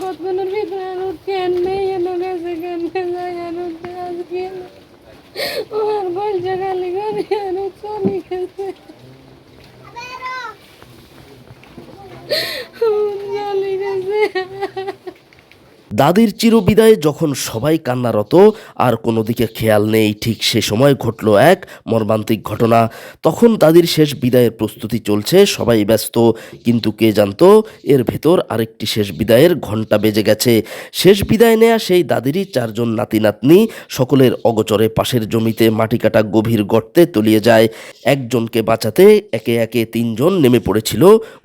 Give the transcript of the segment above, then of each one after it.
কতক্ষণের ভিতরে আর উঠে নেই এনে গেছে কেন যায় আর উঠে আজকে আমার বলছে খালি করে আর চলে গেছে চলে গেছে। দাদির চিরবিদায়ে যখন সবাই কান্নারত আর কোনো দিকে খেয়াল নেই, ঠিক সে সময় ঘটল এক মর্মান্তিক ঘটনা। তখন দাদির শেষ বিদায়ের প্রস্তুতি চলছে, সবাই ব্যস্ত, কিন্তু কে জানতো এর ভেতর আরেকটি শেষ বিদায়ের ঘণ্টা বেজে গেছে। শেষ বিদায় নেয়া সেই দাদিরই 4 জন নাতি নাতনি সকলের অগোচরে পাশের জমিতে মাটি কাটা গভীর গর্তে তলিয়ে যায়। একজনকে বাঁচাতে একে একে 3 জন নেমে পড়েছিল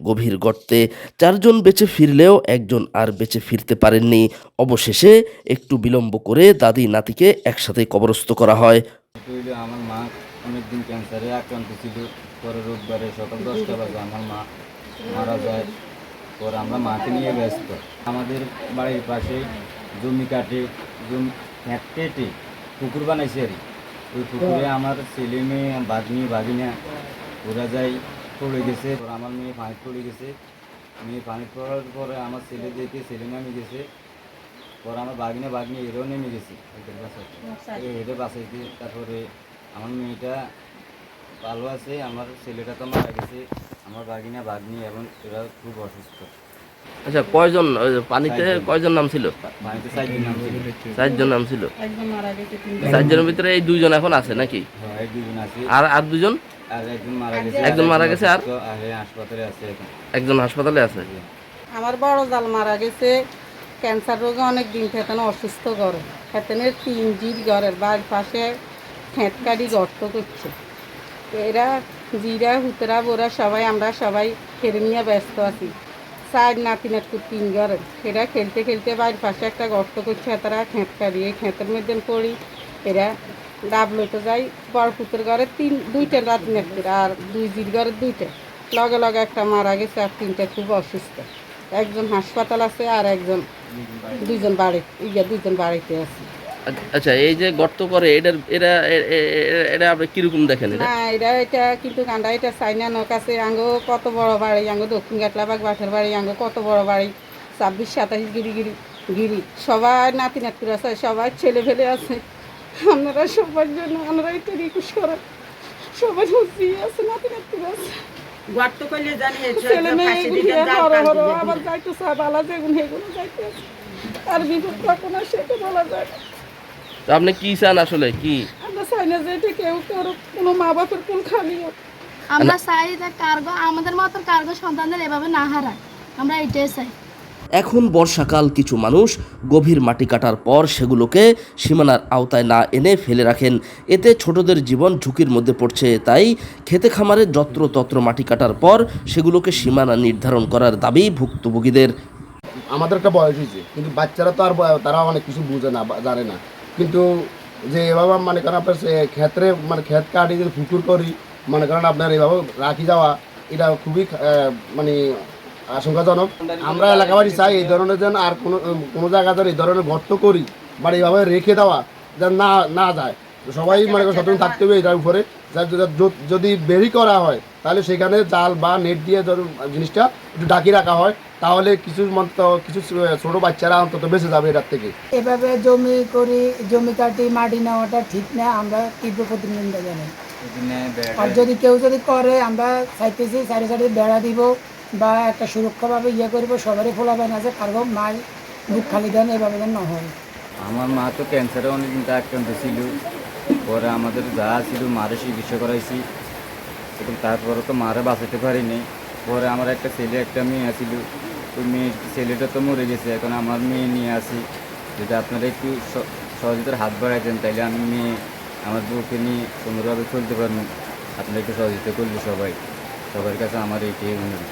গভীর গর্তে। 4 জন বেঁচে ফিরলেও একজন আর বেঁচে ফিরতে পারেননি। অবশেষে একটু বিলম্ব করে দাদি নাতিকে একসাথে কবরস্থ করা হয়। আমার মা অনেকদিন ক্যান্সারে আক্রান্ত ছিল। পরে রোববারে সকাল 10টা বাজে আমার মা মারা যায়। পরে আমরা মাকে নিয়ে ব্যস্ত। আমাদের বাড়ির পাশে জমি কাটে, জমি কেটে পুকুর বানাইছে আর ওই পুকুরে আমার ছেলে মেয়ে ভাগিনা ওরা যাই পড়ে গেছে। আমার মেয়ে পানি পড়ে গেছে। মেয়ে পানি পড়ার পরে আমার ছেলে দেখে ছেলে নামে গেছে। পরে আমার ভাগ্নি এরাও নেমে গেছে এদের বাসাইতে। তারপরে আমার মেয়েটা ভালো আছে, আমার ছেলেটা তো মারা গেছে। আমার ভাগ্নি এবং এরা খুব অসুস্থ। আচ্ছা, কয়জন পানিতে কয়জন নাম ছিল? পানিতে 4 জন নাম ছিল। 4 জন নাম ছিল। একদম মারা গেছে 4 জনের ভিতরে এই 2 জন এখন আছে নাকি? হ্যাঁ, এই 2 জন আছে। আর 2 জন? আর একজন মারা গেছে। একজন মারা গেছে আর হাসপাতালে আছে এখন। একজন হাসপাতালে আছে। আমার বড় জাল মারা গেছে ক্যান্সার রোগে অনেক দিন থেকে অসুস্থ করে খেতেনের 3 জির ঘরের বাড়ির পাশে খেত কাটি গর্ত করছে। এরা জিরা হুতরা বোরা সবাই আমরা সবাই খেলে নিয়ে ব্যস্ত আছি। 4 নাতি নাতকুর 3 ঘরের এরা খেলতে খেলতে বাড়ির পাশে একটা গর্ত করছে। তারা খেত কাটি এই খেতের মধ্যে পড়ি এরা ডাব লইতে যাই। বড় পুতের ঘরে 2টা নাতি নাতকুর আর 2 জির ঘরের 2টা লগে লগে একটা মারা গেছে আর 3টা খুব অসুস্থ। একজন হাসপাতাল আছে আর একজন 2 জন বাড়িতে আছে। আচ্ছা, এই যে গর্ত করে এটা আপনি কিরকম দেখেন? না এটা কিন্তু কান্দা এটা চাইনা নক আছে আঙ্গো কত বড় বাড়ি, আঙ্গো দক্ষিণ গাটলাবাগ বাঠের বাড়ি, আঙ্গো কত বড় বাড়ি 26-27 গিরি সবাই নাতি নাতকুর আছে, সবাই ছেলে ফেলে আছে। আপনারা সবার জন্য আমরা এটা রিকোয়েস্ট করেন, সবাই খুশি আছে, নাতি নাতকুর আছে। গর্ত করলে জানি ছেলে মেয়ে এগুলো আবার যাইতে চায় বালা যেগুলো এগুলো যাইতে আছে। আর বিপদ কখন সেটা বলা যায় না। তো আপনি কি চান আসলে? কি আমরা চাই না যে এটা কেউ কোনো মা বাপের কোন খালি হোক। আমরা চাই যে আমাদের মতো কার্গো সন্তানদের এভাবে না হারায়, আমরা এটাই চাই। এখন বর্ষাকাল, কিছু মানুষ গভীর মাটি কাটার পর সেগুলোকে সীমানার আওতায় না এনে ফেলে রাখেন। এতে ছোটদের জীবন ঝুঁকির মধ্যে পড়ছে। তাই খেতে খামারে যত্রতত্র মাটি কাটার পর সেগুলোকে সীমানা নির্ধারণ করার দাবি ভুক্তভোগীদের। আমাদের একটা বয়স হয়েছে, কিন্তু বাচ্চারা তো আর তারা অনেক কিছু বুঝে না, জানে না। কিন্তু যে এভাবে মনে করেন আপনার ক্ষেত্রে ক্ষেত কাটি যদি পুকুর করি মনে করেন আপনার এভাবে রাখি যাওয়া, এটা খুবই আশঙ্কাজনক। আমরা এলাকাবাসী চাই এই ধরনের যেন আর কোনো জায়গায় যেন এই ধরনের গর্ত করি বা এইভাবে রেখে দেওয়া যেন না যায়। সবাই সচেতন থাকতে হবে এটার উপরে। যদি বেরি করা হয় তাহলে সেখানে জাল বা নেট দিয়ে জিনিসটা একটু ঢাকি রাখা হয়, তাহলে কিছু ছোটো বাচ্চারা অন্তত বেঁচে যাবে এটার থেকে। এভাবে জমি কাটি মাটি নেওয়াটা ঠিক না, আমরা তীব্র প্রতিনিন্দা জানাই। আর কেউ যদি করে আমরা চাইতেছি সাইডে বেড়া দিব বা একটা সুরক্ষাভাবে করবো, সবারই ফোলাবেন আছে কারো মাই বুক খালি দেন, এভাবে যেন না হয়। আমার মা তো ক্যান্সারে অনেকদিন আক্রান্ত ছিল। পরে আমাদের যা ছিল মারে চিকিৎসা করাইছি, এবং তারপরে তো মারে বাঁচাতে পারিনি। পরে আমার একটা ছেলে একটা মেয়ে আছিল, ওই ছেলেটা তো মরে গেছে। এখন আমার মেয়ে নিয়ে আসি। যদি আপনারা একটু সহযোগিতার হাত বাড়াইতেন তাইলে আমি আমার বউকে নিয়ে সুন্দরভাবে চলতে পারবো। আপনারা একটু সহযোগিতা করলে সবার কাছে আমার এইটাই অনুরোধ।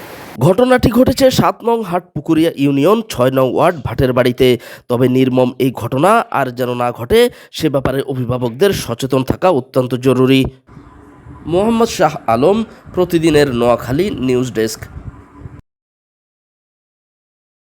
ঘটনাটি ঘটেছে 7 নং হাটপুকুরিয়া ইউনিয়ন 6 নং ওয়ার্ড ভাটের বাড়িতে। তবে নির্মম এই ঘটনা আর যেন না ঘটে সে ব্যাপারে অভিভাবকদের সচেতন থাকা অত্যন্ত জরুরি। মোহাম্মদ শাহ আলম, প্রতিদিনের নোয়াখালী নিউজ ডেস্ক।